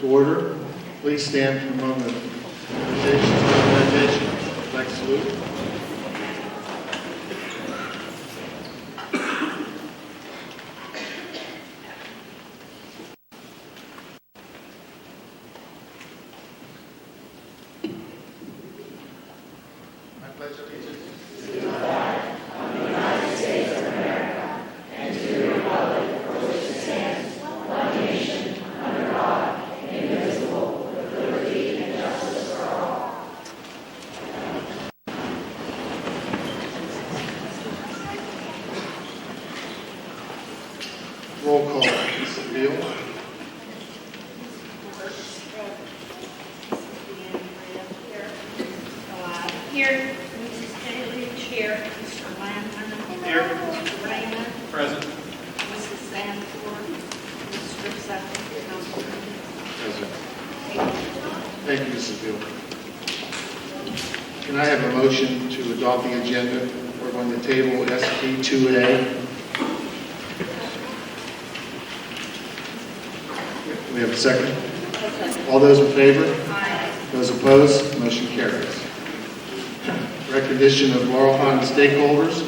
order. Please stand for a moment of meditation. Flag salute. I pledge allegiance to the flag of the United States of America and to the republic for which it stands, one nation, under God, indivisible, with liberty and justice for all. Roll call. Mrs. Beal. Here. Mrs. Haley, Chair. Mr. Lamb. Here. Mr. Raymond. Present. Mrs. Sanford. Mr. Sutton. Councilman. Present. Thank you, Mrs. Beal. Can I have a motion to adopt the agenda? We're going to table SP 2A. We have a second? All those in favor? Aye. Those opposed? Motion carries. Recognition of Laurel Highlands stakeholders.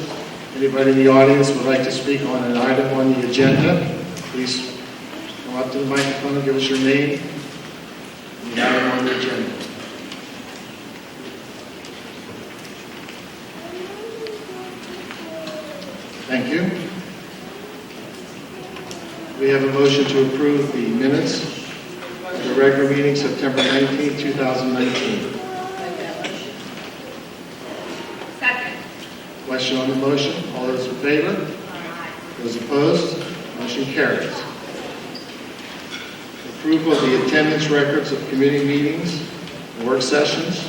Anybody in the audience would like to speak on an item on the agenda, please come up to the microphone and give us your name and the item on the agenda. Thank you. We have a motion to approve the minutes of the regular meeting September 19, 2019. Second. Question on the motion? All those in favor? Those opposed? Motion carries. Approval of the attendance records of committee meetings and work sessions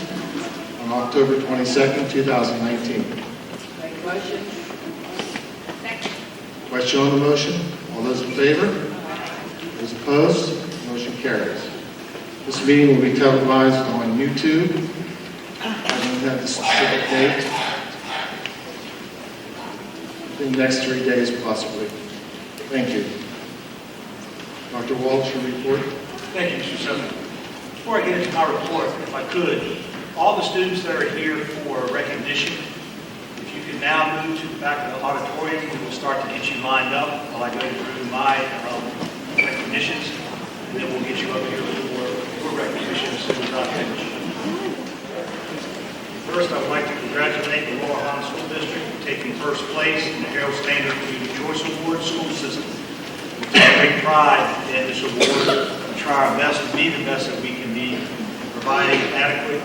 on October 22nd, 2019. Make motion. Second. Question on the motion? All those in favor? Those opposed? Motion carries. This meeting will be televised on YouTube. I don't have the specific date. In the next 3 days, possibly. Thank you. Dr. Walsh, your report. Thank you, Mr. Sutton. Before I get into my report, if I could, all the students that are here for recognition, if you could now move to the back of the auditorium, we will start to get you lined up while I go through my recognitions, and then we'll get you up here for recognition as soon as I finish. First, I would like to congratulate the Laurel Highlands School District for taking first place in the Harold Standard Community Choice Award school system. We take great pride in this award. We try our best to be the best that we can be, providing adequate,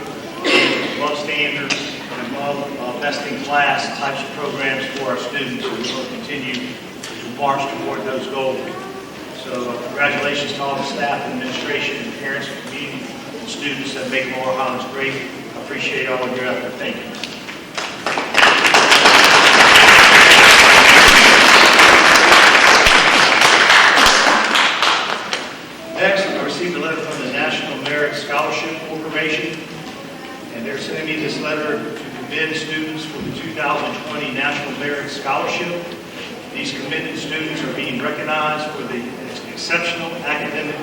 above standards, and above best-in-class types of programs for our students, and we will continue to march toward those goals. So congratulations to all the staff, administration, and parents, and community, and students that make Laurel Highlands great. I appreciate all of your effort. Thank you. Next, I received a letter from the National Merit Scholarship Corporation, and they're sending me this letter to commend students for the 2020 National Merit Scholarship. These commended students are being recognized for the exceptional academic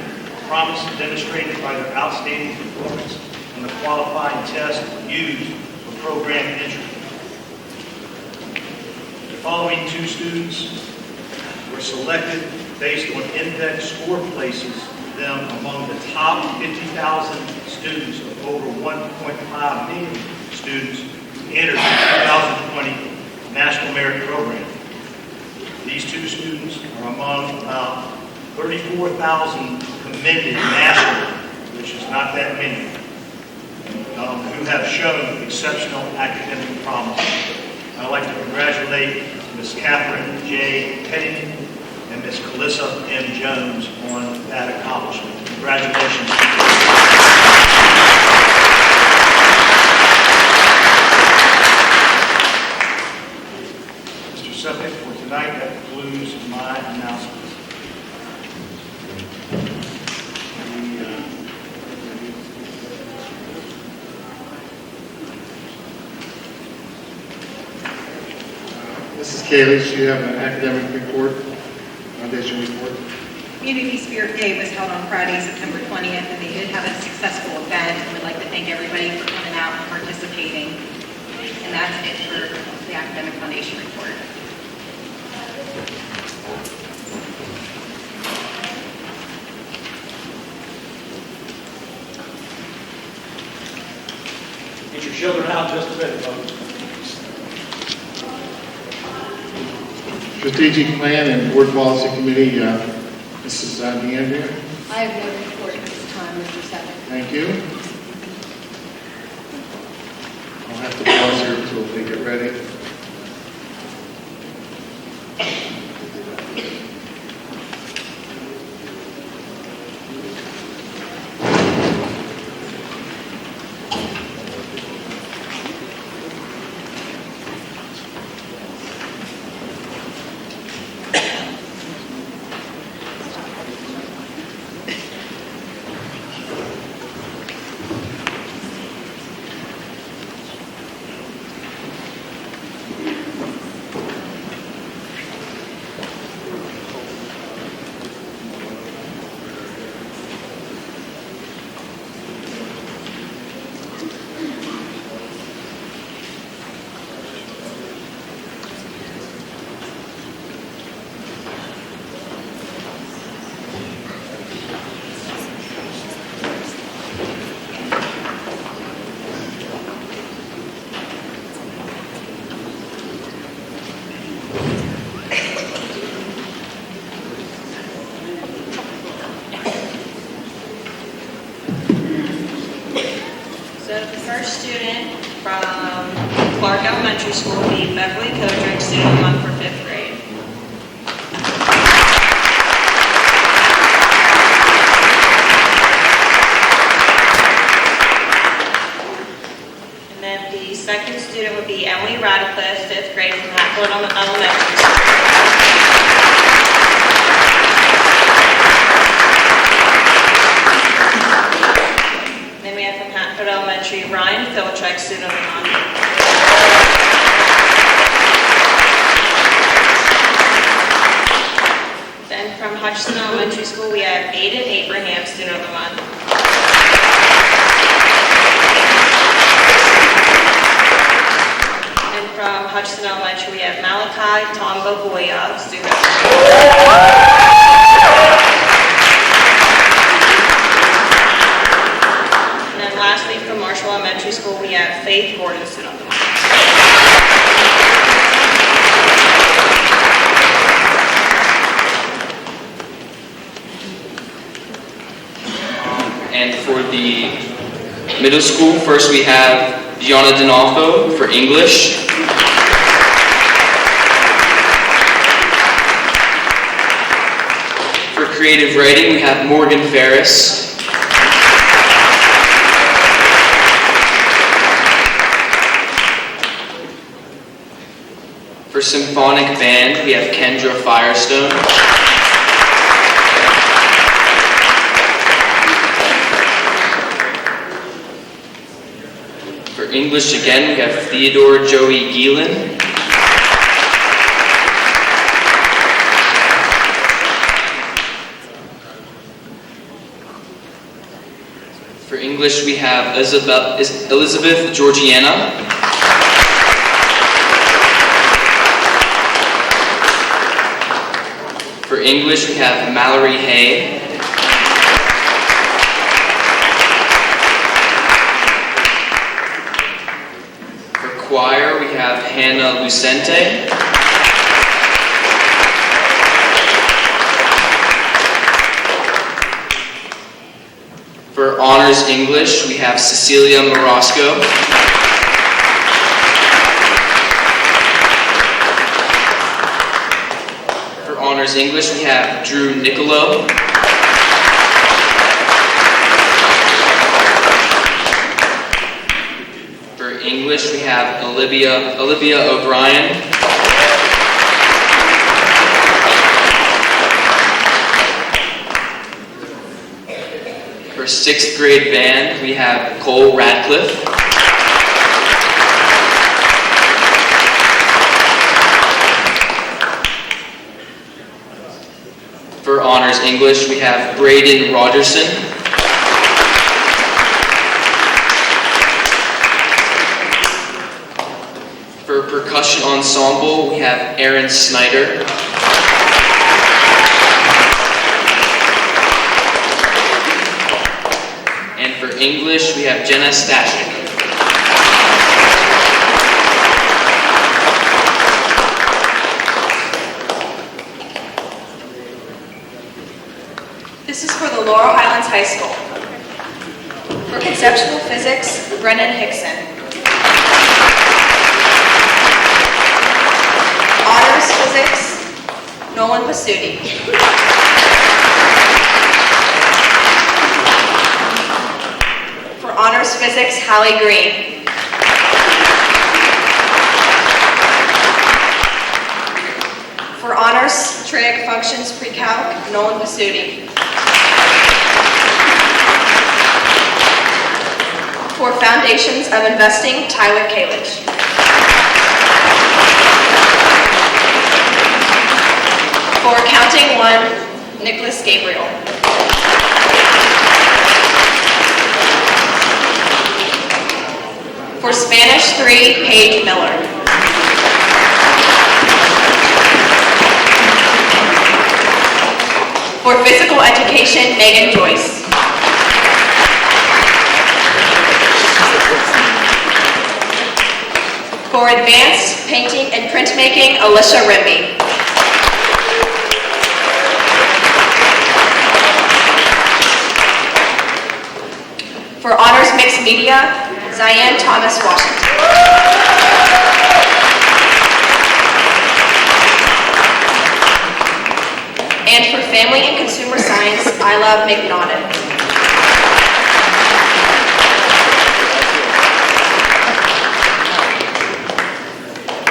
promise demonstrated by their outstanding performance on the qualifying test used for program entry. The following two students were selected based on index score places them among the top 50,000 students of over 1.5 million students who entered the 2020 National Merit Program. These two students are among about 34,000 commended nationally, which is not that many, who have shown exceptional academic promise. I'd like to congratulate Ms. Catherine J. Petting and Ms. Calissa M. Jones on that accomplishment. Congratulations. Mr. Sutton, for tonight, that concludes my announcements. Mrs. Kaylee, do you have an academic report, foundation report? Community Spirit Day was held on Friday, September 20th, and they did have a successful event. And we'd like to thank everybody for coming out and participating. And that's it for the Academic Foundation report. Get your children out just a bit, folks. Strategic Plan and Board Policy Committee, Mrs. DeAndrea. I have no report at this time, Mr. Secretary. Thank you. I'll have to pause here until they get ready. First student from Clark Elementary School will be Beverly Kodrick, student of the month for 5th grade. And then the second student would be Emily Radcliffe, 5th grade from Hatfield Elementary School. Then we have from Hatfield Elementary, Ryan Philchek, student of the month. Then from Hutchinson Elementary School, we have Aiden Abraham, student of the month. And from Hutchinson Elementary, we have Malachi Tombo Boya, student of the month. Lastly, from Marshall Elementary School, we have Faith Gordon, student of the month. And for the middle school, first we have Gianna Donalfo for English. For creative writing, we have Morgan Ferris. For symphonic band, we have Kendra Firestone. For English again, we have Theodore Joey Geelan. For English, we have Elizabeth Georgiana. For English, we have Mallory Hay. For choir, we have Hannah Lucente. For honors English, we have Cecilia Morosco. Honors English, we have Drew Nicolo. For English, we have Olivia O'Brien. For 6th grade band, we have Cole Radcliffe. For For Honors English, we have Braden Rogerson. For Percussion Ensemble, we have Aaron Snyder. And for English, we have Jenna Stashik. This is for the Laurel Highlands High School. For conceptual physics, Brennan Hickson. Honors physics, Nolan Pasuti. For honors physics, Hallie Green. For honors trig functions pre-calc, Nolan Pasuti. For foundations of investing, Tyler Kalich. For accounting 1, Nicholas Gabriel. For Spanish 3, Paige Miller. For physical education, Megan Joyce. For advanced painting and printmaking, Alicia Rimby. For honors mixed media, Ziane Thomas Washington. And for family and consumer science, Isla McNaughton.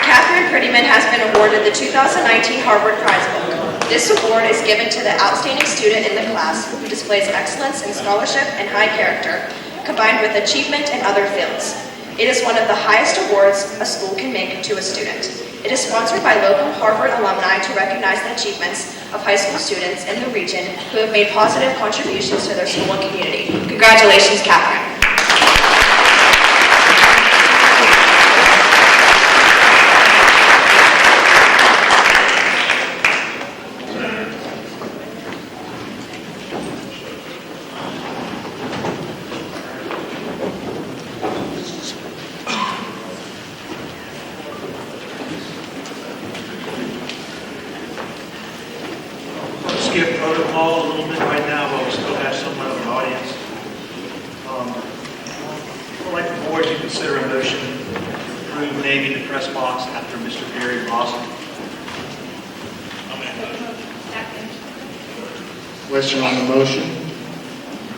Catherine Prettyman has been awarded the 2019 Harvard Prize Book. This award is given to the outstanding student in the class who displays excellence in scholarship and high character, combined with achievement in other fields. It is one of the highest awards a school can make to a student. It is sponsored by local Harvard alumni to recognize the achievements of high school students in the region who have made positive contributions to their school and community. Congratulations, Catherine. Skip protocol a little bit right now, but we still have someone in the audience. I'd like the board to consider a motion to approve naming the press box after Mr. Gary Blossom. Question on the motion?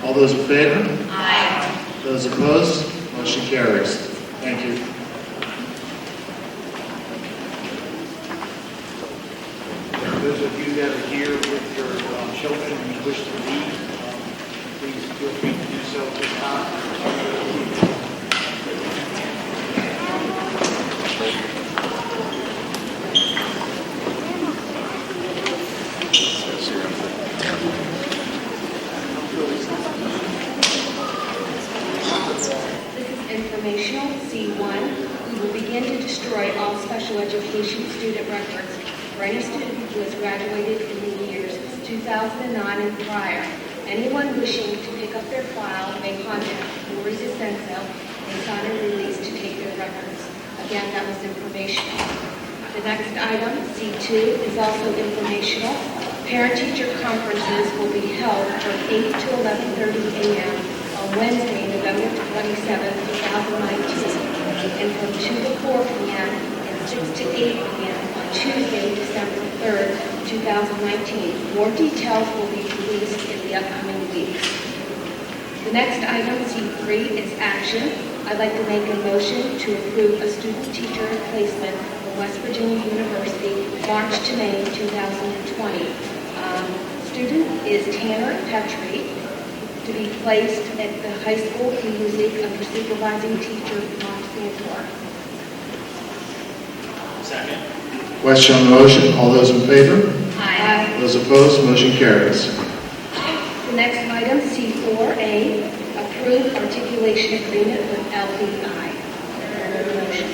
All those in favor? Aye. Those opposed? Motion carries. Thank you. Those of you that are here with your children and you wish to leave, please feel free to do so at this time. This is informational, C1. We will begin to destroy all special education student records for any student who has graduated in the years 2009 and prior. Anyone wishing to pick up their file may contact Lori DeCenso and sign a release to take their records. Again, that was informational. The next item, C2, is also informational. Parent-teacher conferences will be held from 8 to 11:30 a.m. on Wednesday, November 27, 2019, and from 2 to 4 p.m. and 6 to 8 p.m. on Tuesday, December 3rd, 2019. More details will be released in the upcoming weeks. The next item, C3, is action. I'd like to make a motion to approve a student-teacher placement from West Virginia University, March to May 2020. Student is Tanner Petrie, to be placed at the high school in music under supervising teacher Mark Santor. Second. Question on the motion? All those in favor? Aye. Those opposed, motion carries. The next item, C4A, approve articulation agreement with LVI. Motion.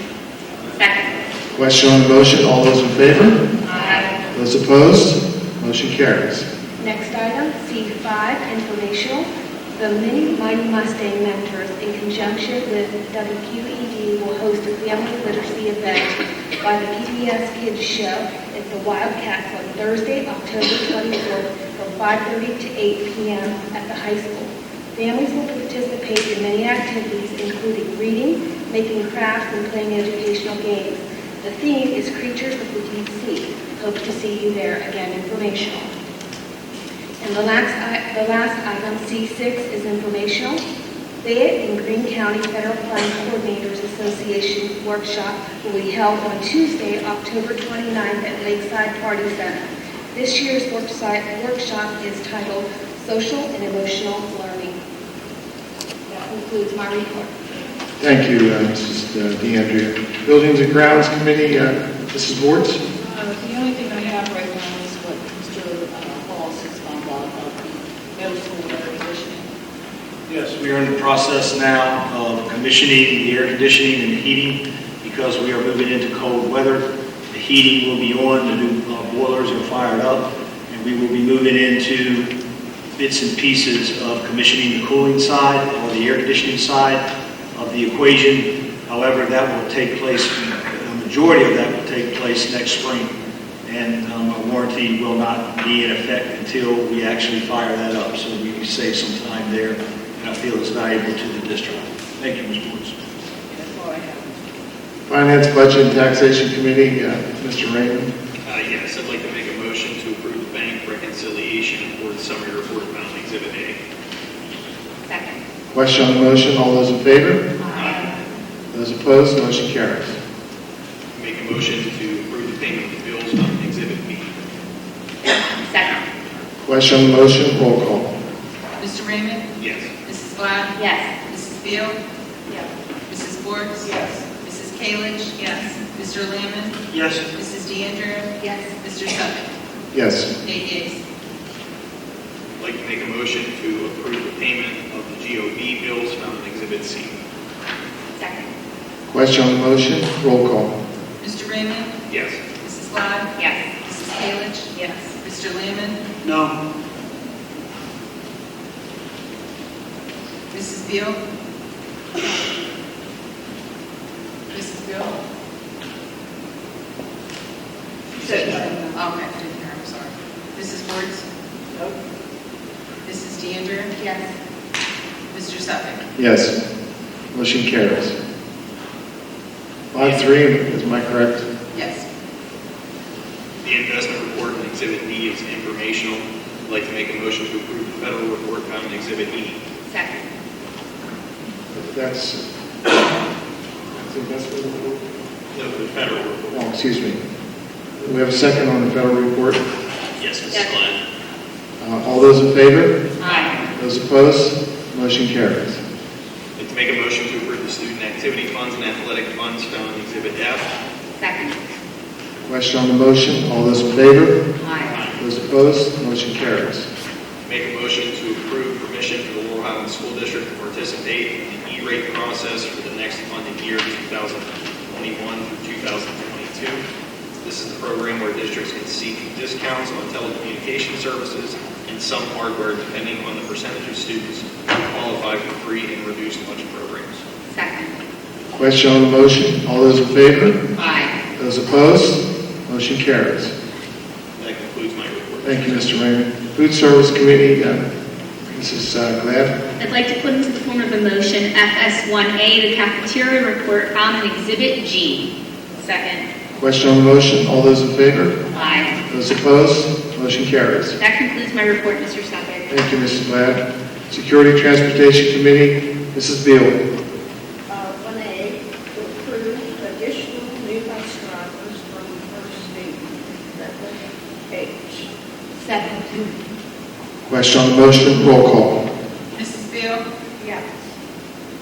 Second. Question on the motion, all those in favor? Aye. Those opposed, motion carries. Next item, C5, informational. The Mini Mighty Mustang Mentors, in conjunction with WQED, will host a family literacy event by the PBS Kids Show at the Wildcats on Thursday, October 24th, from 5:30 to 8 p.m. at the high school. Families will participate in many activities, including reading, making crafts, and playing educational games. The theme is Creatures of the Deep Sea. Hope to see you there. Again, informational. And the last item, C6, is informational. Fayette and Greene County Federal Fund Coordinators Association workshop will be held on Tuesday, October 29th at Lakeside Party Center. This year's workshop is titled Social and Emotional Learning. That concludes my report. Thank you, Mrs. DeAndrea. Buildings and Grounds Committee, Mrs. Wards. The only thing I have right now is what Mr. Halls has found out about the middle school air conditioning. Yes, we are in the process now of commissioning the air conditioning and the heating because we are moving into cold weather. The heating will be on, the new boilers are fired up, and we will be moving into bits and pieces of commissioning the cooling side or the air conditioning side of the equation. However, that will take place, the majority of that will take place next spring, and a warranty will not be in effect until we actually fire that up. So we save some time there, and I feel it's valuable to the district. Thank you, Ms. Woods. That's all I have. Finance, Budget, and Taxation Committee, Mr. Raymond. Yes, I'd like to make a motion to approve the bank reconciliation for the summary report found in Exhibit A. Second. Question on the motion, all those in favor? Aye. Those opposed, motion carries. Make a motion to approve the payment of the bills found in Exhibit B. Second. Question on the motion, roll call. Mr. Raymond? Yes. Mrs. Blatt? Yes. Mrs. Beal? Yes. Mrs. Forbes? Yes. Mrs. Kalich? Yes. Mr. Lamond? Yes. Mrs. DeAndrea? Yes. Mr. Sutton? Yes. 8 yeas. I'd like to make a motion to approve the payment of the GOB bills found in Exhibit C. Second. Question on the motion, roll call. Mr. Raymond? Yes. Mrs. Blatt? Yes. Mrs. Kalich? Yes. Mr. Lamond? No. Mrs. Beal? Mrs. Beal? Okay, didn't hear, I'm sorry. Mrs. Forbes? Nope. Mrs. DeAndrea? Yes. Mr. Sutton? Yes. Motion carries. 5-3, is my correct? Yes. The investment report in Exhibit D is informational. I'd like to make a motion to approve the federal report found in Exhibit E. Second. That's investment report? No, the federal report. Oh, excuse me. We have a second on the federal report. Yes, Mrs. Yes. Blatt. All those in favor? Aye. Those opposed? Motion carries. I'd like to make a motion to approve the student activity funds and athletic funds found in Exhibit F. Second. Question on the motion, all those in favor? Aye. Those opposed? Motion carries. Make a motion to approve permission for the Laurel Highlands School District to participate in the E-rate process for the next funding year, 2021 through 2022. This is the program where districts can seek discounts on telecommunication services and some hardware depending on the percentage of students who qualify for free and reduced lunch programs. Second. Question on the motion, all those in favor? Aye. Those opposed? Motion carries. That concludes my report. Thank you, Mr. Raymond. Food Service Committee, Mrs. Glad. I'd like to put into the form of a motion FS1A, the cafeteria report found in Exhibit G. Second. Question on the motion, all those in favor? Aye. Those opposed? Motion carries. That concludes my report, Mr. Suffolk. Thank you, Mrs. Glad. Security Transportation Committee, Mrs. Beal. 1A, to approve additional new bus drivers from first student, age. Second. Question on the motion, roll call. Mrs. Beal? Yes.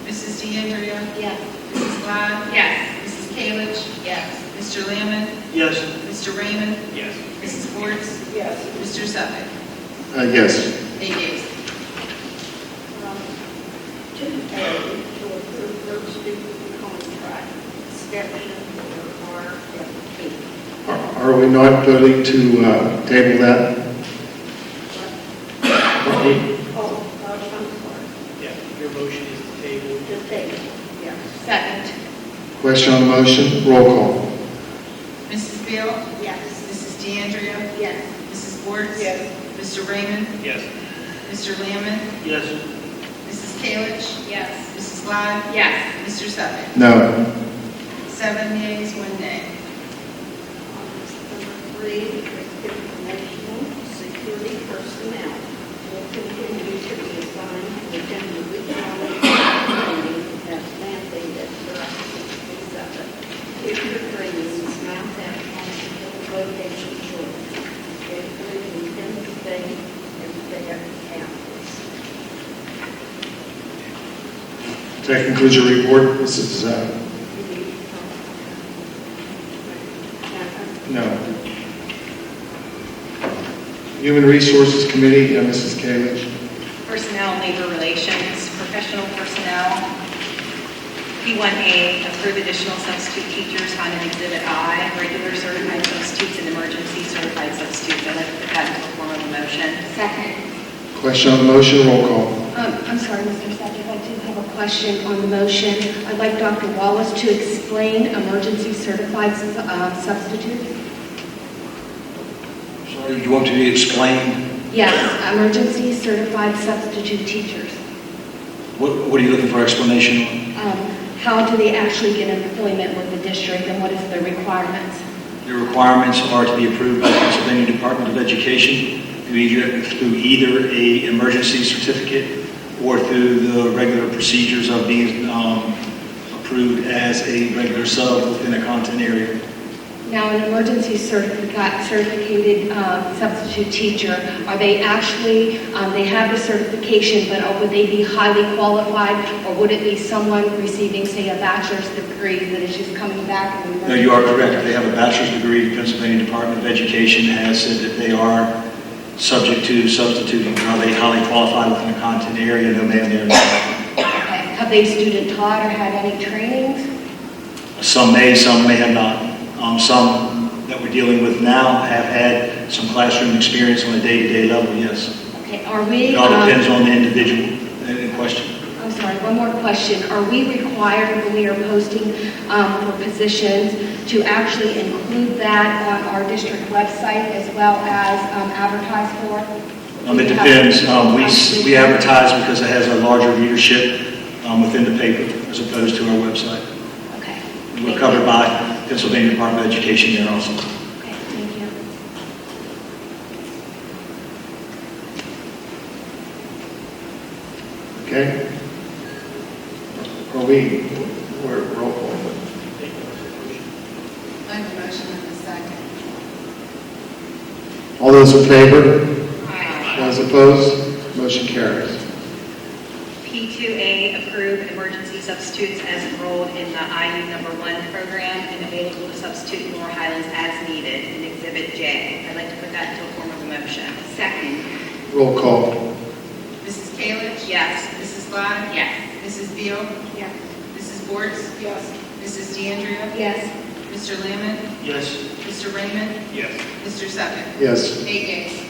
Mrs. DeAndrea? Yes. Mrs. Blatt? Yes. Mrs. Kalich? Yes. Mr. Lamon? Yes. Mr. Raymond? Yes. Mrs. Wertz? Yes. Mr. Suffolk? Yes. 8 yeas. 2A, to approve third student contract extension for RFP. Are we not voting to table that? Oh, I'm sorry, Yeah, your motion is to table. to table, yes. Second. Question on the motion, roll call. Mrs. Beal? Yes. Mrs. DeAndrea? Yes. Mrs. Wertz? Yes. Mr. Raymond? Yes. Mr. Lamon? Yes. Mrs. Kalich? Yes. Mrs. Bly? Yes. Mr. Suffolk? No. 7 yeas, 1 nay. Number 3, informational security personnel will continue to be assigned to attend the week-long training as mandated throughout 67. Future trainings mount that hospital location choice, including Penn State and Fayette campus. That concludes your report, Mrs. No. Human Resources Committee, Mrs. Kalich. Personnel and Labor Relations, Professional Personnel. P1A, approve additional substitute teachers found in Exhibit I, regular certified substitutes and emergency certified substitutes. I'd like to put that into the form of a motion. Second. Question on the motion, roll call. I'm sorry, Mr. Secretary, I do have a question on the motion. I'd like Dr. Wallace to explain emergency certified substitutes. Sorry, you want to explain, Yes, emergency certified substitute teachers. what are you looking for explanation on? How do they actually get employment with the district and what is the requirements? The requirements are to be approved by the Pennsylvania Department of Education through either a emergency certificate or through the regular procedures of being approved as a regular sub within a content area. Now, an emergency certificated substitute teacher, are they actually, they have the certification, but would they be highly qualified, or would it be someone receiving, say, a bachelor's degree that is just coming back? No, you are correct. They have a bachelor's degree. The Pennsylvania Department of Education has said that they are subject to substituting. Are they highly qualified within a content area? No, ma'am, they're not. Okay. Have they student taught or had any trainings? Some may have not. Some that we're dealing with now have had some classroom experience on a day-to-day level, yes. Okay, are we... It all depends on the individual in question. I'm sorry, one more question. Are we required when we are posting for positions to actually include that on our district website as well as advertise for? It depends. We advertise because it has a larger readership within the paper as opposed to our website. Okay. We're covered by Pennsylvania Department of Education there also. Okay, thank you. Okay. We're roll call. I have a motion and a second. All those in favor? Aye. Those opposed? Motion carries. P2A, approve emergency substitutes as enrolled in the IU number 1 program and available to substitute in Laurel Highlands as needed in Exhibit J. I'd like to put that into a form of a motion. Second. Roll call. Mrs. Kalich? Yes. Mrs. Bly? Yes. Mrs. Beal? Yes. Mrs. Wertz? Yes. Mrs. DeAndrea? Yes. Mr. Lamon? Yes. Mr. Raymond? Yes. Mr. Suffolk? Yes. 8 yeas.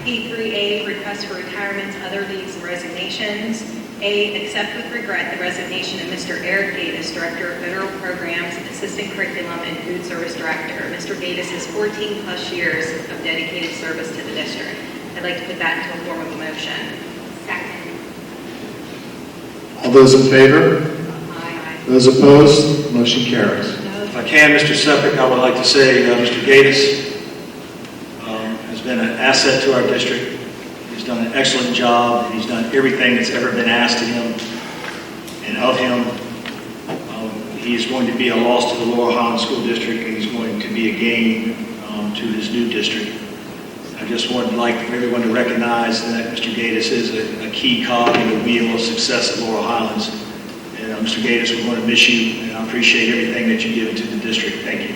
P3A, request for retirements, other leaves, and resignations. A, accept with regret the resignation of Mr. Eric Gatis, Director of Federal Programs, Assistant Curriculum, and Food Service Director. Mr. Gatis has 14-plus years of dedicated service to the district. I'd like to put that into a form of a motion. Second. All those in favor? Aye. Those opposed? Motion carries. If I can, Mr. Suffolk, I would like to say Mr. Gatis has been an asset to our district. He's done an excellent job. He's done everything that's ever been asked of him and of him. He is going to be a loss to the Laurel Highlands School District, and he's going to be a gain to his new district. I just would like for everyone to recognize that Mr. Gatis is a key cog in the wheel of success at Laurel Highlands, and I'm Mr. Gates, we're going to miss you, and I appreciate everything that you give to the district. Thank you.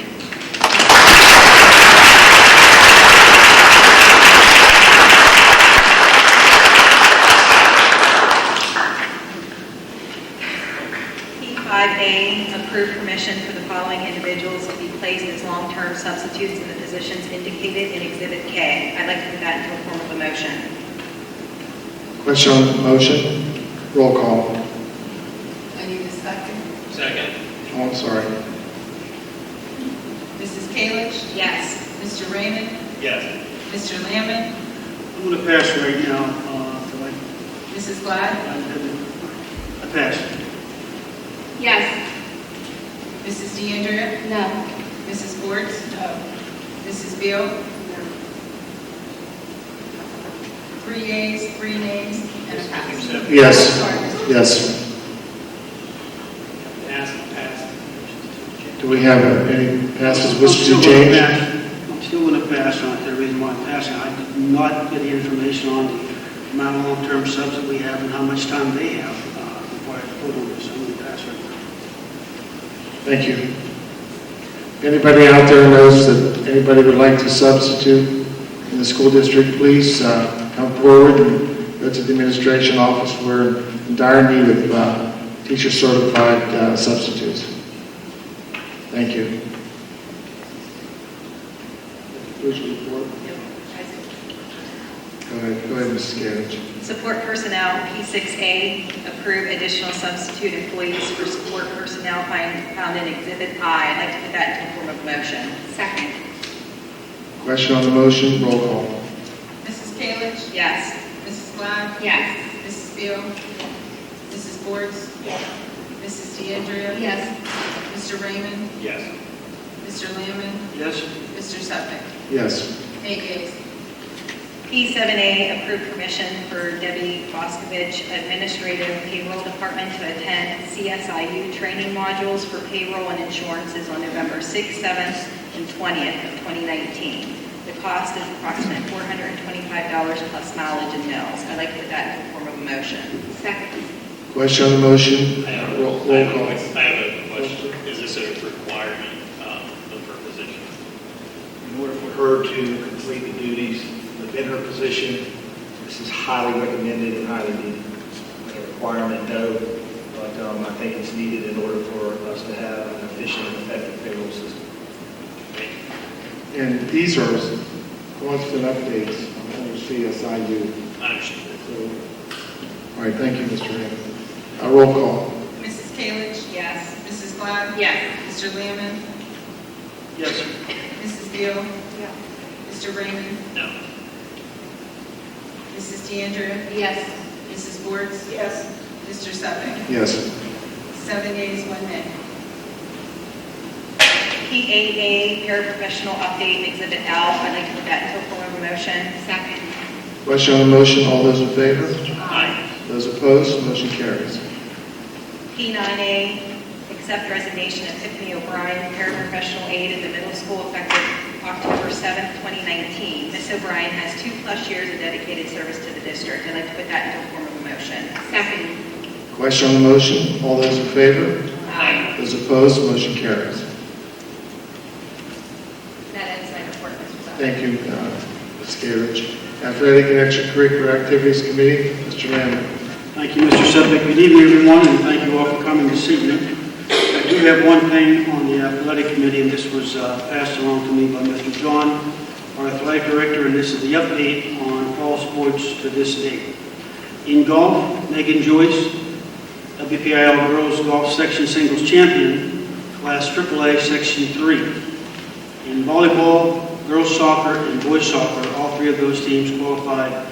P5A, approve permission for the following individuals to be placed as long-term substitutes in the positions indicated in Exhibit K. I'd like to put that into a form of a motion. Question on the motion? Roll call. I need a second. Second. Oh, I'm sorry. Mrs. Kalish? Yes. Mr. Raymond? Yes. Mr. Lamb? I'm going to pass right now. Mrs. Glad? I pass. Yes. Mrs. DeAndrea? No. Mrs. Sports? No. Mrs. Beal? No. 3 yeas, 3 nays, and a pass. Yes. Yes. Do we have any passes wish to change? I'm still going to pass on it. The reason why I'm passing, I did not get the information on the amount of long-term subs that we have and how much time they have required to put on this. I'm going to pass right now. Thank you. If anybody out there knows that anybody would like to substitute in the school district, please come forward and go to the administration office. We're in dire need of teacher-certified substitutes. Thank you. Go ahead, Mrs. Gavage. Support personnel, P6A, approve additional substitute employees for support personnel found in Exhibit I. I'd like to put that into a form of motion. Second. Question on the motion, roll call. Mrs. Kalish? Yes. Mrs. Glad? Yes. Mrs. Beal? Mrs. Sports? Yes. Mrs. DeAndrea? Yes. Mr. Raymond? Yes. Mr. Lamb? Yes. Mr. Suffolk? Yes. 8 yeas. P7A, approve permission for Debbie Boscovich, Administrative Payroll Department, to attend CSIU training modules for payroll and insurances on November 6th, 7th, and 20th of 2019. The cost is approximately $425 plus mileage and meals. I'd like to put that in the form of a motion. Second. Question on the motion, I have roll call. a question. Is this a requirement of her position? In order for her to complete the duties within her position, this is highly recommended and highly needed. A requirement, no, but I think it's needed in order for us to have an efficient and effective payroll system. And these are constant updates on our CSIU. I understand. So, all right, thank you, Mr. Raymond. Roll call. Mrs. Kalish? Yes. Mrs. Glad? Yes. Mr. Lamb? Yes. Mrs. Beal? Yes. Mr. Raymond? No. Mrs. DeAndrea? Yes. Mrs. Sports? Yes. Mr. Suffolk? Yes. 7 yeas, 1 nay. P8A, paraprofessional update in Exhibit L. I'd like to put that into a form of a motion. Second. Question on the motion, all those in favor? Aye. Those opposed, motion carries. P9A, accept resignation of Tiffany O'Brien, paraprofessional aide in the middle school effective October 7th, 2019. Ms. O'Brien has 2+ years of dedicated service to the district. I'd like to put that into a form of a motion. Second. Question on the motion, all those in favor? Aye. Those opposed, motion carries. That ends my report, Mr. Suffolk. Thank you, Ms. Gavage. Athletic and Extracurricular Activities Committee, Mr. Lamb. Thank you, Mr. Suffolk. Good evening, everyone, and thank you all for coming this evening. I do have one thing on the athletic committee, and this was passed along to me by Mr. John, our athletic director, and this is the update on fall sports to this date. In golf, Megan Joyce, WPIL Girls Golf Section Singles Champion, Class AAA Section 3. In volleyball, girls soccer, and boys soccer, all 3 of those teams qualified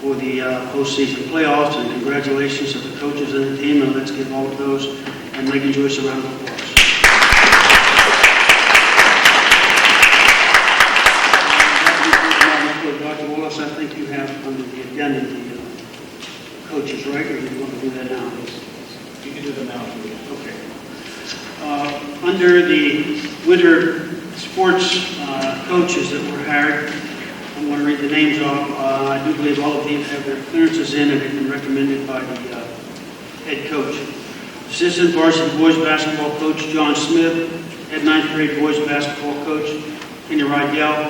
for the postseason playoffs, and congratulations to the coaches and the team, and let's give all of those and Megan Joyce a round of applause. Dr. Wallace, I think you have under the agenda the coaches, right? Or do you want to do that now? You can do them now. Okay. Under the winter sports coaches that were hired, I'm going to read the names off. I do believe all of these have their clearances in and have been recommended by the head coach. Assistant varsity boys basketball coach John Smith. Head 9th grade boys basketball coach Kenny Rydell.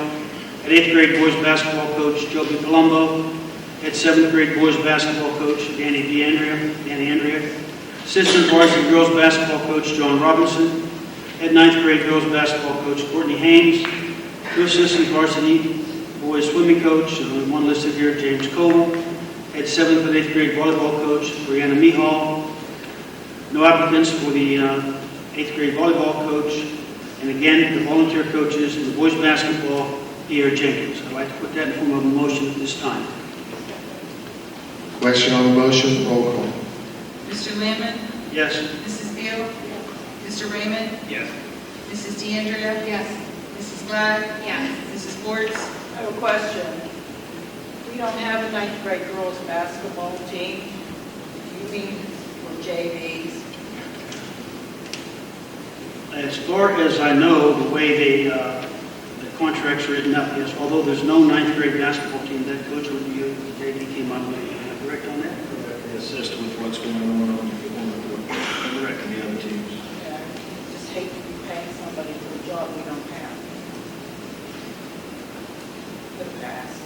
Head 8th grade boys basketball coach Joby Palumbo. Head 7th grade boys basketball coach Danny Andrea. Assistant varsity girls basketball coach John Robinson. Head 9th grade girls basketball coach Courtney Haynes. 2 assistant varsity boys swimming coach, one listed here, James Coble. Head 7th and 8th grade volleyball coach Brianna Mihal. No applicants for the 8th grade volleyball coach. And again, the volunteer coaches in the boys basketball, Pierre Jenkins. I'd like to put that in form of a motion at this time. Question on the motion, roll call. Mr. Lamb? Yes. Mrs. Beal? Mr. Raymond? Yes. Mrs. DeAndrea? Yes. Mrs. Black? Yes. Mrs. Wertz? I have a question. We don't have a 9th grade girls basketball team. Do you mean for JVs? As far as I know, the way the contract's written up, yes, although there's no 9th grade basketball team, that coach would be the JV team, I believe. Am I correct on that? They assist with what's going on the correct and the other teams. Yeah, just hate to be paying somebody for a job we don't have. For the past.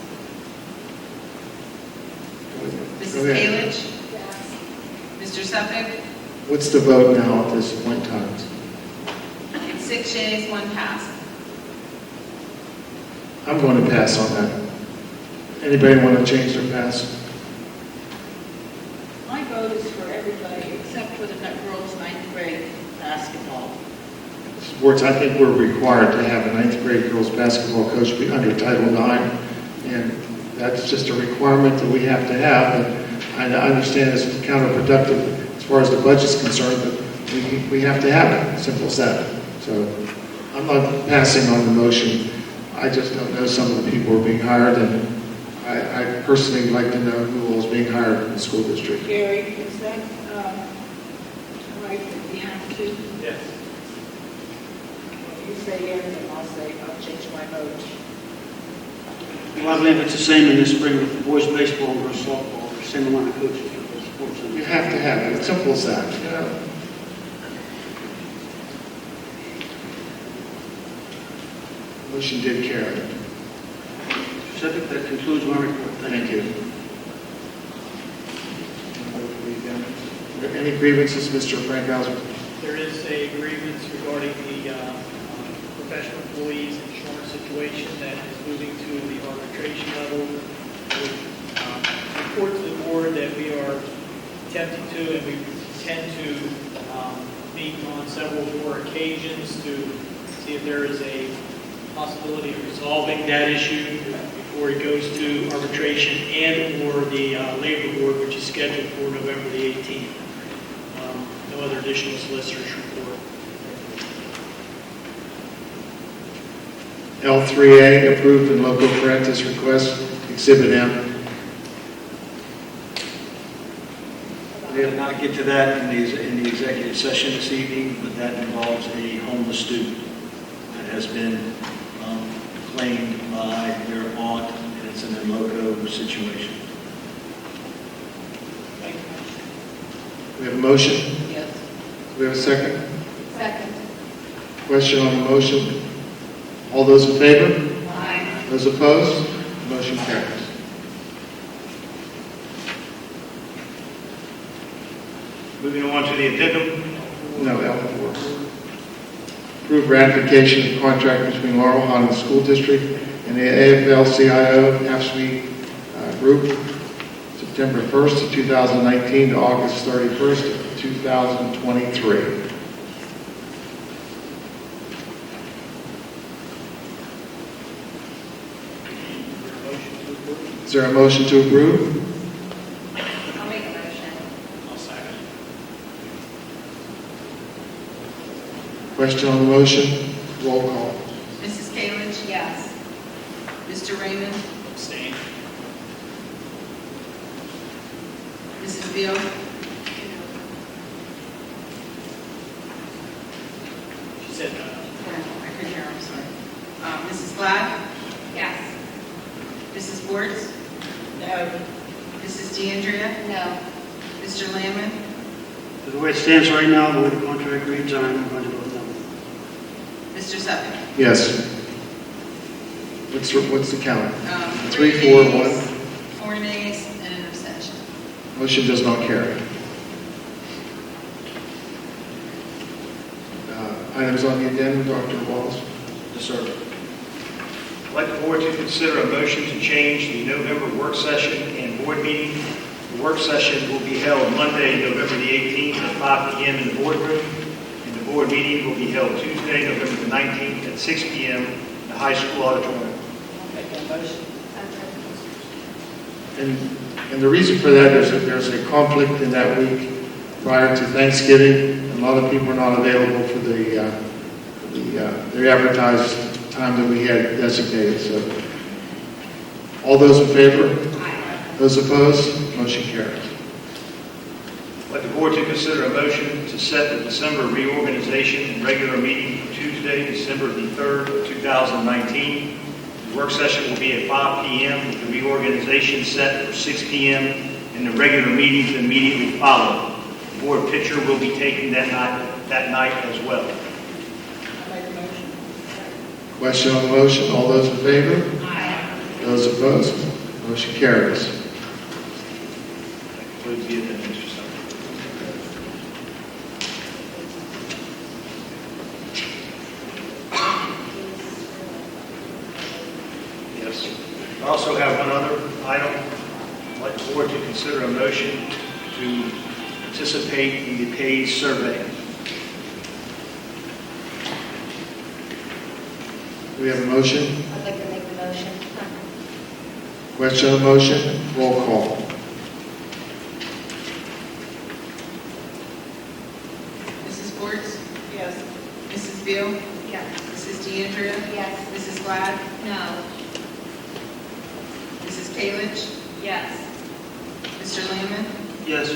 Mrs. Go ahead. Kalich? Mr. Suffolk? What's the vote now at this point in time? It's 6 yeas, 1 pass. I'm going to pass on that. Anybody want to change their pass? My vote is for everybody except for the girls' 9th grade basketball. Sports, I think we're required to have a 9th grade girls basketball coach be under Title IX, and that's just a requirement that we have to have. And I understand it's counterproductive as far as the budget's concerned, but we have to have it. Simple as that. So I'm not passing on the motion. I just don't know some of the people who are being hired, and I personally would like to know who all is being hired in the school district. Gary, is that right that we have to? Yes. You say yes, and I'll change my vote. Well, I believe it's the same in the spring with the boys baseball and girls softball, same amount of coaches for the sports. You have to have it. It's simple as that. You know? Motion did carry. Pacific, that concludes my report. Thank you. Any grievances, Mr. Frankhauser? There is a grievance regarding the professional employees insurance situation that is moving to the arbitration level. We report to the board that we are attempting to, and we intend to meet on several more occasions to see if there is a possibility of resolving that issue before it goes to arbitration and or the labor board, which is scheduled for November the 18th. No other additional solicitors report. L3A, approved and local parentis request, Exhibit M. We did not get to that in the executive session this evening, but that involves a homeless student that has been claimed by their aunt, and it's an in loco situation. We have a motion? Yes. We have a second? Second. Question on the motion? All those in favor? Aye. Those opposed? Motion carries. Moving on to the addendum. No, L4. Approve ratification of contract between Laurel Highlands School District and the AFL-CIO AFSCME Group, September 1st of 2019 to August 31st of 2023. Is there a motion to approve? I'll make a motion. I'll second. Question on the motion? Roll call. Mrs. Kalich? Yes. Mr. Raymond? Abstain. Mrs. Beal? She said I couldn't hear, I'm sorry. Mrs. Black? Yes. Mrs. Wertz? No. Mrs. DeAndrea? No. Mr. Lamb? So the way it stands right now, the way the contract reads, I'm going to vote no. Mr. Suffolk? Yes. What's the count? 3, 4, nays, 1. 4 nays, and an abstention. Motion does not carry. Items on the agenda, Dr. Wallace. Yes, sir. I'd like the board to consider a motion to change the November work session and board meeting. The work session will be held Monday, November the 18th at 5 p.m. in the boardroom, and the board meeting will be held Tuesday, November the 19th at 6 p.m. in the high school auditorium. And the reason for that is that there's a conflict in that week prior to Thanksgiving. A lot of people are not available for the advertised time that we had designated. So, all those in favor? Those opposed? Motion carries. I'd like the board to consider a motion to set the December reorganization and regular meeting for Tuesday, December the 3rd, 2019. The work session will be at 5 p.m. with the reorganization set for 6 p.m. and the regular meeting to immediately follow. The board picture will be taken that night as well. Question on the motion. All those in favor? Aye. Those opposed? Motion carries. That concludes the agenda, Mr. Suffolk. Yes. I also have one other item. I'd like the board to consider a motion to participate in the paid survey. Do we have a motion? I'd like to make the motion. Question on the motion? Roll call. Mrs. Schwartz? Yes. Mrs. Beal? Yes. Mrs. DeAndrea? Yes. Mrs. Glad? No. Mrs. Kalich? Yes. Mr. Lehman? Yes.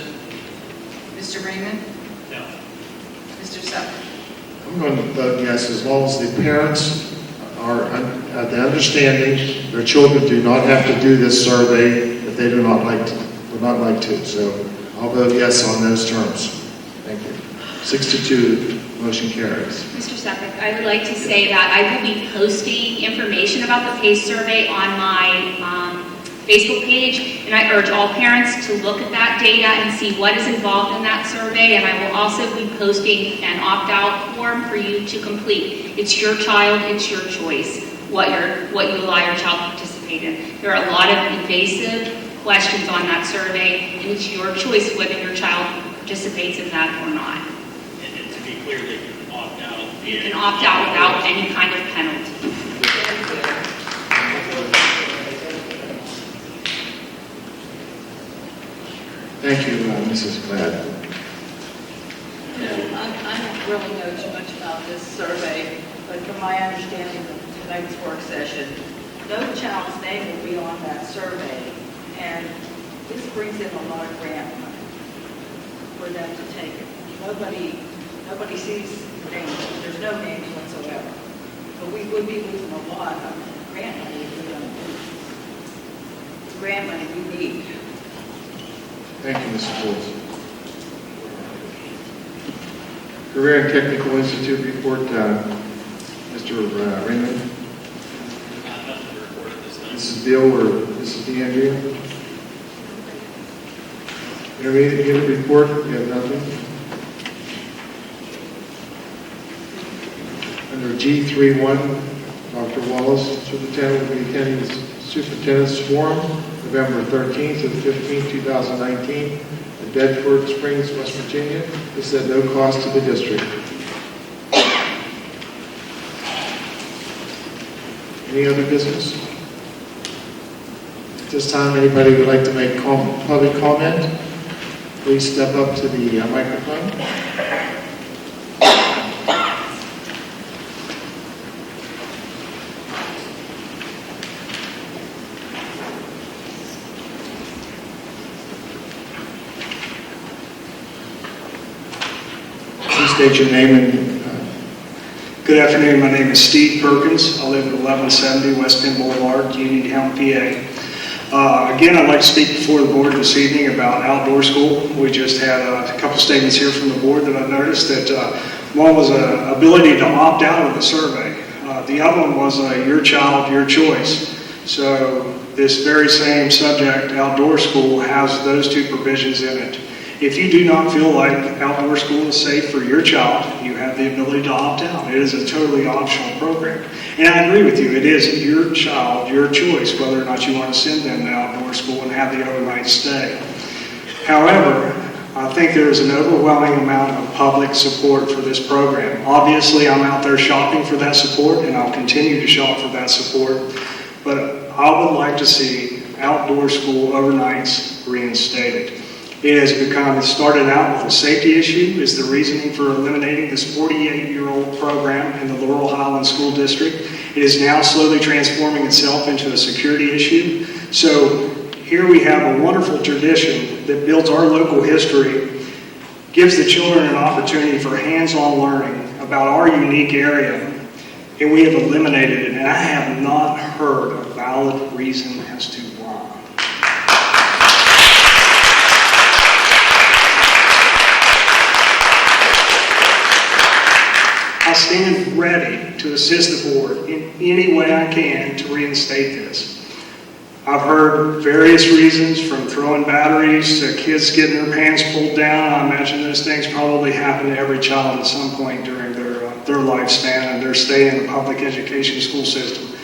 Mr. Raymond? No. Mr. Suffolk? I'm going to vote yes, as long as the parents are at the understanding their children do not have to do this survey if they do not like to, would not like to. So I'll vote yes on those terms. Thank you. 6-2, motion carries. Mr. Suffolk, I would like to say that I will be posting information about the PACE survey on my Facebook page, and I urge all parents to look at that data and see what is involved in that survey, and I will also be posting an opt-out form for you to complete. It's your child, it's your choice, what you allow your child to participate in. There are a lot of invasive questions on that survey, and it's your choice whether your child participates in that or not. And to be clear, they can opt out. You can opt out without any kind of penalty. Thank you, Mrs. Glad. I don't really know too much about this survey, but from my understanding of tonight's work session, no child's name will be on that survey, and this brings in a lot of grant money for them to take it. Nobody sees names. There's no names whatsoever. But we would be losing a lot of grant money if we don't do it. The grant money we need. Thank you, Mrs. Woods. Career and Technical Institute report, Mr. Raymond. Mrs. Beal or Mrs. DeAndrea? Intermediate report, you have nothing? Under G31, Dr. Wallace, superintendent will be attending the superintendent's forum November 13th to the 15th, 2019 at Bedford Springs, West Virginia. This is at no cost to the district. Any other business? At this time, anybody would like to make public comment, please step up to the microphone. Please state your name and Good afternoon. My name is Steve Perkins. I live at 1170 West Penn Boulevard, Uniontown, PA. Again, I'd like to speak before the board this evening about outdoor school. We just had a couple statements here from the board that I noticed that one was an ability to opt out of the survey. The other one was your child, your choice. So this very same subject, outdoor school, has those two provisions in it. If you do not feel like outdoor school is safe for your child, you have the ability to opt out. It is a totally optional program. And I agree with you, it is your child, your choice, whether or not you want to send them to outdoor school and have the overnight stay. However, I think there is an overwhelming amount of public support for this program. Obviously, I'm out there shopping for that support, and I'll continue to shop for that support. But I would like to see outdoor school overnights reinstated. It started out with a safety issue, is the reasoning for eliminating this 48-year-old program in the Laurel Highlands School District. It is now slowly transforming itself into a security issue. So here we have a wonderful tradition that builds our local history, gives the children an opportunity for hands-on learning about our unique area, and we have eliminated it, and I have not heard a valid reason as to why. I stand ready to assist the board in any way I can to reinstate this. I've heard various reasons, from throwing batteries to kids getting their pants pulled down. I imagine those things probably happen to every child at some point during their lifespan and their stay in the public education school system.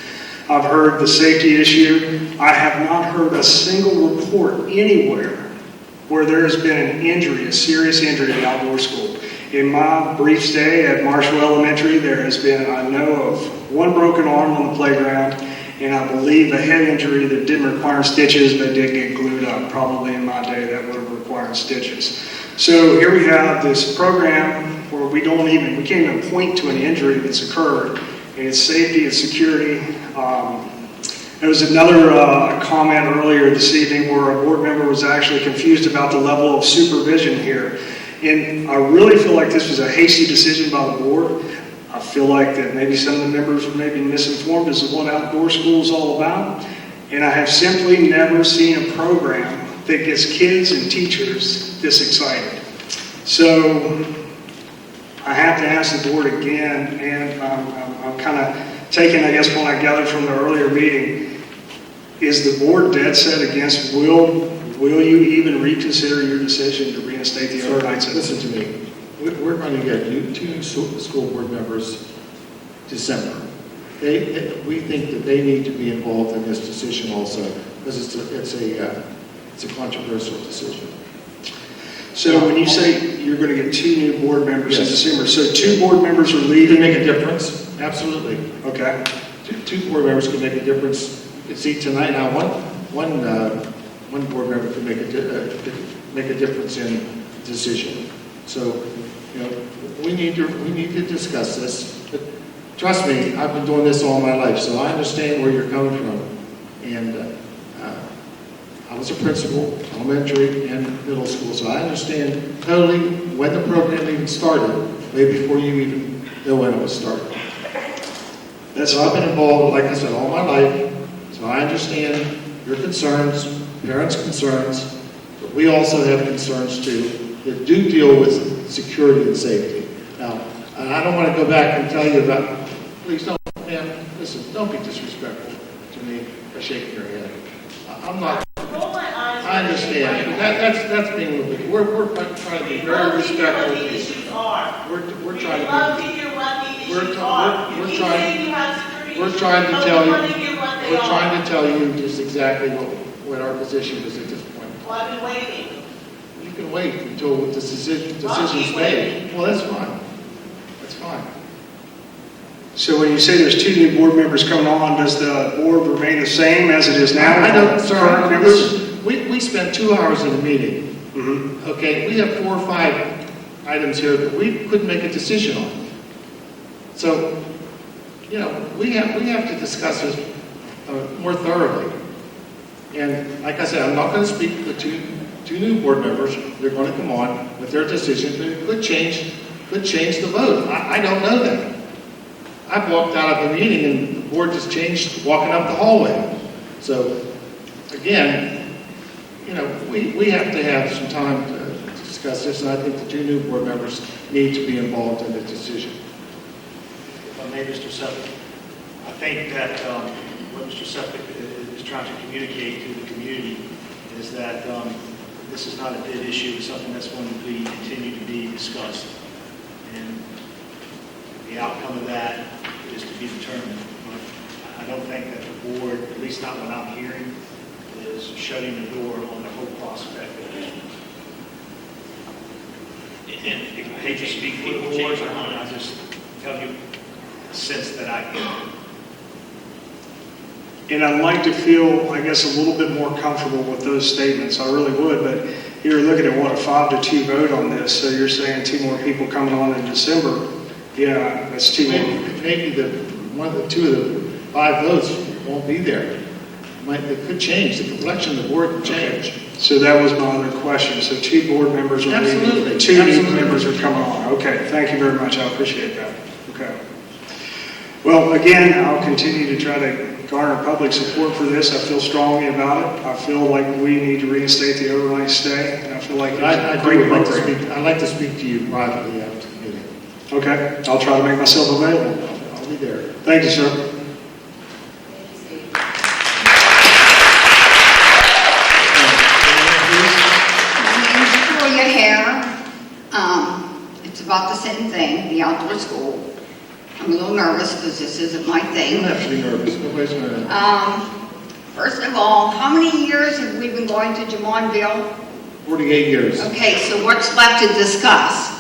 I've heard the safety issue. I have not heard a single report anywhere where there has been an injury, a serious injury in outdoor school. In my brief stay at Marshall Elementary, there has been, I know of, one broken arm on the playground, and I believe a head injury that didn't require stitches but did get glued up. Probably in my day that would have required stitches. So here we have this program where we can't even point to an injury that's occurred, and it's safety, it's security. There was another comment earlier this evening where a board member was actually confused about the level of supervision here. And I really feel like this was a hasty decision by the board. I feel like that maybe some of the members were maybe misinformed as to what outdoor school is all about. And I have simply never seen a program that gets kids and teachers this excited. So I have to ask the board again, and I'm kind of taking, I guess, what I gathered from the earlier meeting. Is the board dead set against will you even reconsider your decision to reinstate the overnight session? Listen to me. We're going to get you two school board members December. We think that they need to be involved in this decision also, because it's a controversial decision. So when you say you're going to get two new board members in Yes. December, so two board members are Can leaving? make a difference? Absolutely. Okay. Two board members can make a difference. You can see tonight now, one board member can make a difference in the decision. So, we need to discuss this. But trust me, I've been doing this all my life, so I understand where you're coming from. And I was a principal, elementary and middle school, so I understand totally when the program even started, way before you even know when it was started. So I've been involved, like I said, all my life, so I understand your concerns, parents' concerns, but we also have concerns too that do deal with security and safety. Now, and I don't want to go back and tell you about, please don't, man, listen, don't be disrespectful to me by shaking your head. I'm not, I understand, but that's being a little bit, we're trying to be very respectful. We're trying to be, we're trying to tell you just exactly what our position is at this point. Well, I've been waiting. You can wait until the decision's made. Well, that's fine. That's fine. So when you say there's two new board members coming on, does the board remain the same as it is now? I don't, sir. Current members? We spent 2 hours in the meeting. Mm-hmm. Okay, we have 4 or 5 items here that we couldn't make a decision on. So, we have to discuss this more thoroughly. And like I said, I'm not going to speak for the two new board members. They're going to come on with their decision, but it could change the vote. I don't know that. I've walked out of the meeting and the board just changed walking up the hallway. So again, you know, we have to have some time to discuss this, and I think the two new board members need to be involved in the decision. If I may, Mr. Suffolk, I think that what Mr. Suffolk is trying to communicate to the community is that this is not a dead issue, it's something that's going to be continue to be discussed. And the outcome of that is to be determined. But I don't think that the board, at least not what I'm hearing, is shutting the door on the whole prospect of this. And I hate to speak for the board, I just tell you a sense that I get. And I'd like to feel, I guess, a little bit more comfortable with those statements. I really would, but you're looking at, what, a 5-2 vote on this, so you're saying 2 more people coming on in December. Yeah, that's 2 more. Maybe two of the 5 votes won't be there. It could change, the complexion of the board could change. Okay. So that was my other question. So 2 board members are leaving. Absolutely. 2 new members are coming on. Okay, thank you very much. I appreciate that. Okay. Well, again, I'll continue to try to garner public support for this. I feel strongly about it. I feel like we need to reinstate the overnight stay, and I feel like it's a great program. I'd like to speak to you privately after the meeting. Okay, I'll try to make myself available. I'll be there. Thank you, sir. It's about the same thing, the outdoor school. I'm a little nervous because this isn't my You thing. don't have to be nervous. Nobody's going to. First of all, how many years have we been going to Jamonville? 48 years. Okay, so what's left to discuss?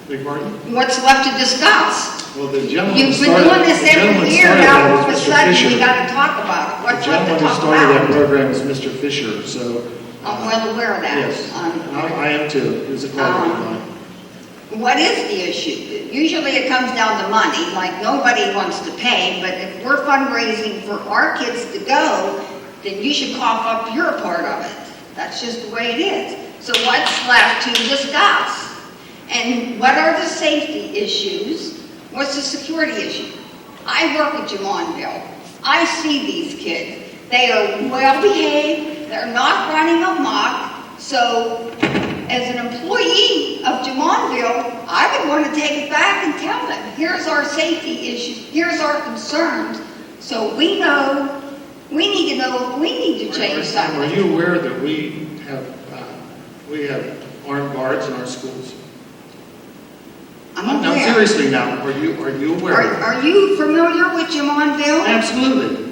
Big pardon? What's left to discuss? Well, the gentleman You've been started- doing this the every gentleman year, started now that all of a was Mr. sudden we Fisher. gotta talk about it. The What's left to gentleman who talk started that about? program is Mr. Fisher, so. I'm well aware of that. Yes, I am too. He was a colleague of mine. What is the issue? Usually it comes down to money, like nobody wants to pay, but if we're fundraising for our kids to go, then you should cough up your part of it. That's just the way it is. So what's left to discuss? And what are the safety issues? What's the security issue? I work at Jamonville. I see these kids. They are well behaved. They're not running amok. So as an employee of Jamonville, I would want to take it back and tell them, here's our safety issues, here's our concerns, so we know, we need to know if we need to change something. Are you aware that we have armed guards in our schools? I'm aware. Now, seriously now, are you aware of that? Are you familiar with Jamonville? Absolutely.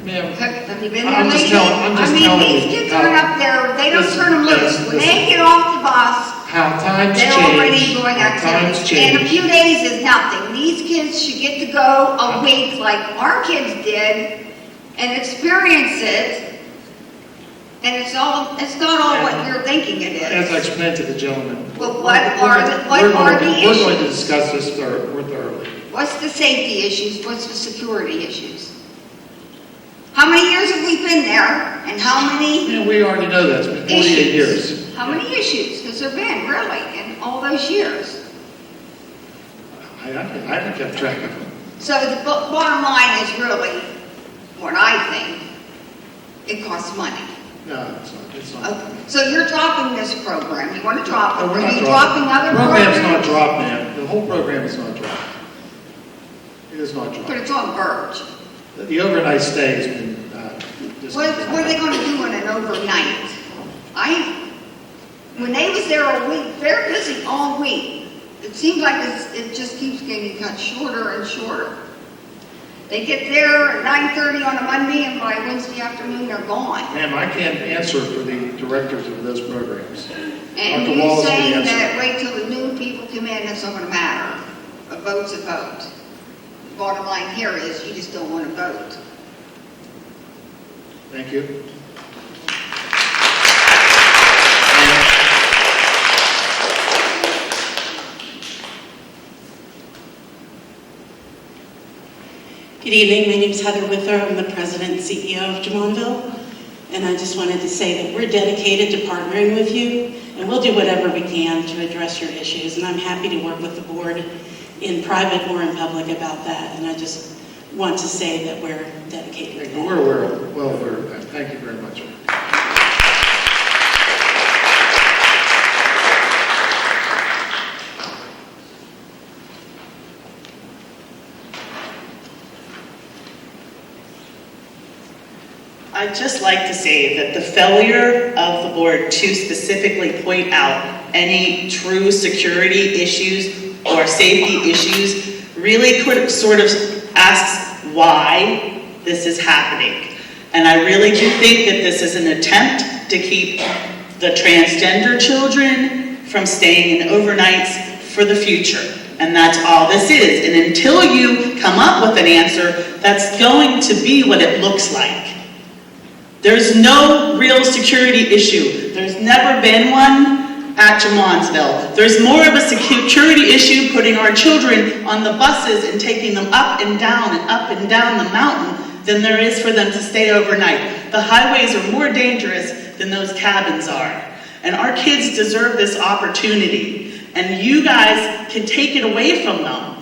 Ma'am, Have you been there I'm just lately? telling you. These kids aren't up there, they don't Listen, turn them loose. listen, When they get off the bus, how times they're change. already doing How times activities. change. And a few days is nothing. These kids should get to go a week like our kids did and experience it. And it's not all what you're thinking it As I is. explained to the gentleman. Well, what are the We're going to issues? discuss this more thoroughly. What's the safety issues? What's the security issues? How many years have we been there? And how many Yeah, we already know that. It's been 48 issues? years. How many issues has there been, really, in all those years? I haven't kept track of them. So the bottom line is really, what I think, it costs money. No, it's not. Okay. So you're dropping this program. You want to drop it. No, we're Are not you dropping. dropping other The program's not programs? dropped, ma'am. The whole program is not dropped. It is not But dropped. it's on verge. The overnight stay has been What are they going to do in an overnight? When they was there a week, they're busy all week. It seems like it just keeps getting cut shorter and shorter. They get there at 9:30 on a Monday, and by Wednesday afternoon, they're gone. Ma'am, I can't answer for the directors of those programs. And Dr. you're Wallace can saying answer. that wait till the new people come in, it's not going to matter. A vote's a vote. The bottom line here is you just don't want to vote. Thank you. Good evening, my name is Heather Wither. I'm the president and CEO of Jamonville. And I just wanted to say that we're dedicated to partnering with you, and we'll do whatever we can to address your issues. And I'm happy to work with the board in private or in public about that. And I just want to say that we're dedicated to that. We're well aware of that. Thank you very much. I'd just like to say that the failure of the board to specifically point out any true security issues or safety issues really sort of asks why this is happening. And I really do think that this is an attempt to keep the transgender children from staying in overnights for the future. And that's all this is. And until you come up with an answer, that's going to be what it looks like. There's no real security issue. There's never been one at Jamonsville. There's more of a security issue putting our children on the buses and taking them up and down the mountain than there is for them to stay overnight. The highways are more dangerous than those cabins are. And our kids deserve this opportunity. And you guys can take it away from them.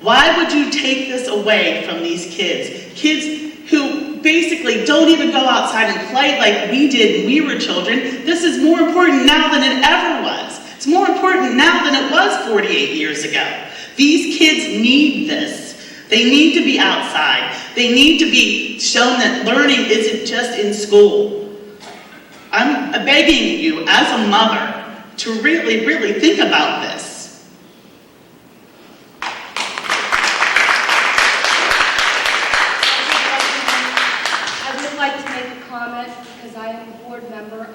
Why would you take this away from these kids? Kids who basically don't even go outside and play like we did when we were children. This is more important now than it ever was. It's more important now than it was 48 years ago. These kids need this. They need to be outside. They need to be shown that learning isn't just in school. I'm begging you as a mother to really, really think about this. I would like to make a comment because I am a board member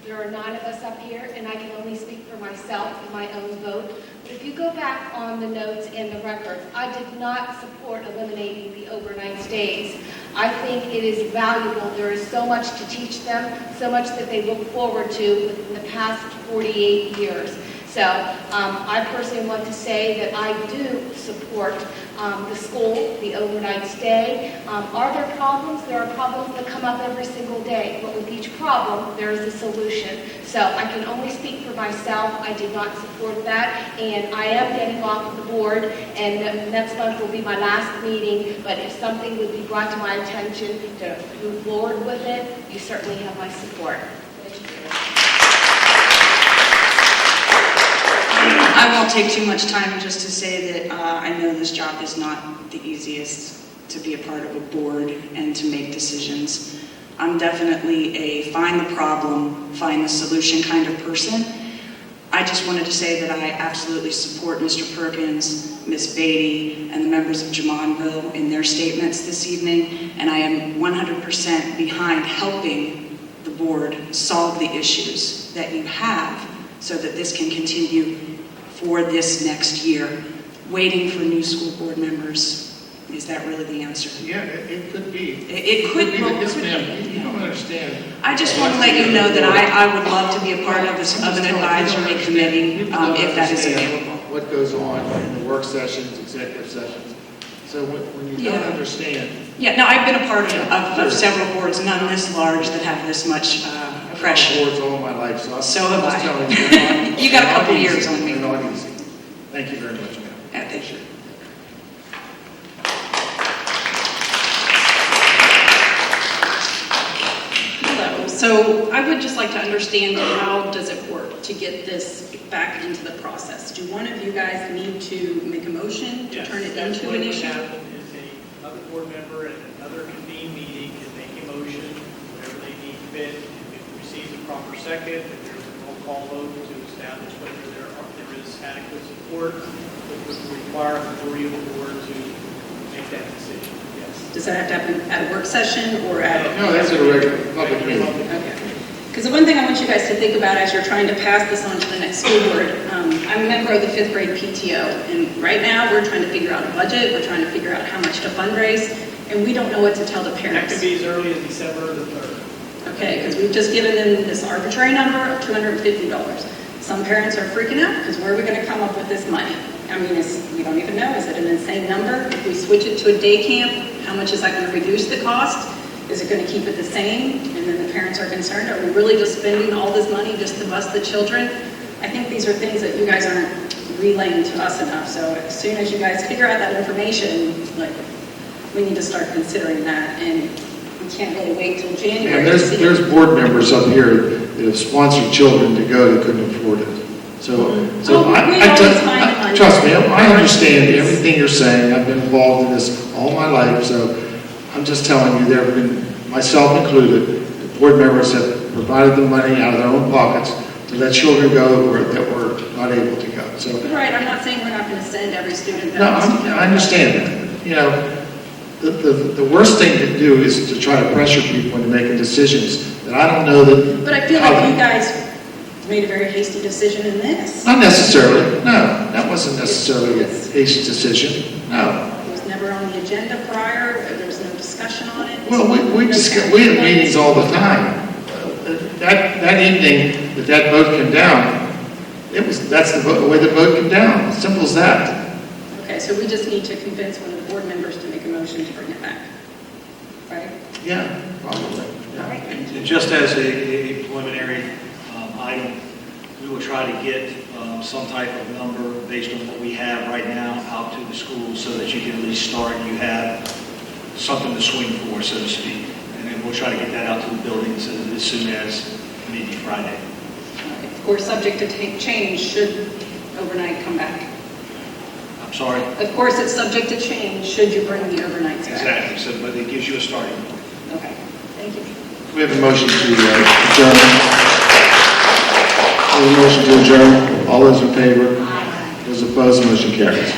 there are 9 of us up here, and I can only speak for myself and my own vote. But if you go back on the notes and the records, I did not support eliminating the overnight stays. I think it is valuable. There is so much to teach them, so much that they look forward to within the past 48 years. So I personally want to say that I do support the school, the overnight stay. Are there problems? There are problems that come up every single day, but with each problem, there is a solution. So I can only speak for myself. I did not support that, and I am getting off of the board, and next month will be my last meeting, but if something would be brought to my attention to move forward with it, you certainly have my support. I won't take too much time just to say that I know this job is not the easiest to be a part of a board and to make decisions. I'm definitely a find the problem, find the solution kind of person. I just wanted to say that I absolutely support Mr. Perkins, Ms. Beatty, and the members of Jamonville in their statements this evening, and I am 100% behind helping the board solve the issues that you have so that this can continue for this next year. Waiting for new school board members, is that really the answer? Yeah, it could be. It could be. Yes, ma'am. You don't understand. I just want to let you know that I would love to be a part of an advisory committee if that is available. What goes on in the work sessions, executive sessions. So when you don't understand. Yeah, no, I've been a part of several boards, none this large that have this much pressure. I've been on boards all my life, so have I'm I. just telling you. You got a couple years on me. They're not easy. Thank you very much, ma'am. Yeah, thank you. Hello. So I would just like to understand how does it work to get this back into the process? Do one of you guys need to make a motion to turn it into an issue? What would happen is another board member at another convened meeting can make a motion, whatever they need fit. If it receives a proper second, if there's a roll call vote to establish whether there is adequate support, it would require a majority of the board to make that decision. Yes. Does that have to happen at a work session or at? No, that's a regular public meeting. Okay. Because the one thing I want you guys to think about as you're trying to pass this on to the next school board, I'm a member of the 5th grade PTO, and right now we're trying to figure out a budget, we're trying to figure out how much to fundraise, and we don't know what to tell the parents. That could be as early as December the 3rd. Okay, because we've just given them this arbitrary number of $250. Some parents are freaking out because where are we going to come up with this money? I mean, we don't even know. Is it an insane number? If we switch it to a day camp, how much is that going to reduce the cost? Is it going to keep it the same? And then the parents are concerned, are we really just spending all this money just to bust the children? I think these are things that you guys aren't relaying to us enough. So as soon as you guys figure out that information, we need to start considering that. And we can't really wait till January. And there's board members up here that have sponsored children to go that couldn't afford it. Trust me, I understand everything you're saying. I've been involved in this all my life, so I'm just telling you, there have been myself included, the board members have provided the money out of their own pockets to let children go that were not able to go. So, Right, I'm not saying we're not going to send every student that no, wants to go. I understand that. You know, the worst thing to do is to try to pressure people into making decisions that I don't know that. But I feel like you guys made a very hasty decision in this. Not necessarily. No, that wasn't necessarily a hasty decision. No. It was never on the agenda prior, there was no discussion on it. Well, we have meetings all the time. That evening that vote came down, that's the way the vote came down. Simple as that. Okay, so we just need to convince one of the board members to make a motion to bring it back, right? Yeah, probably. Yeah. And just as a preliminary item, we will try to get some type of number based on what we have right now out to the schools so that you can at least start, you have something to swing for, so to speak. And then we'll try to get that out to the buildings as soon as maybe Friday. Of course, subject to change should overnight come back. I'm sorry? Of course, it's subject to change should you bring the overnights back. Exactly, so, but it gives you a starting point. Okay, thank you. We have a motion to adjourn. We have a motion to adjourn. All those in favor? Those opposed, motion carries.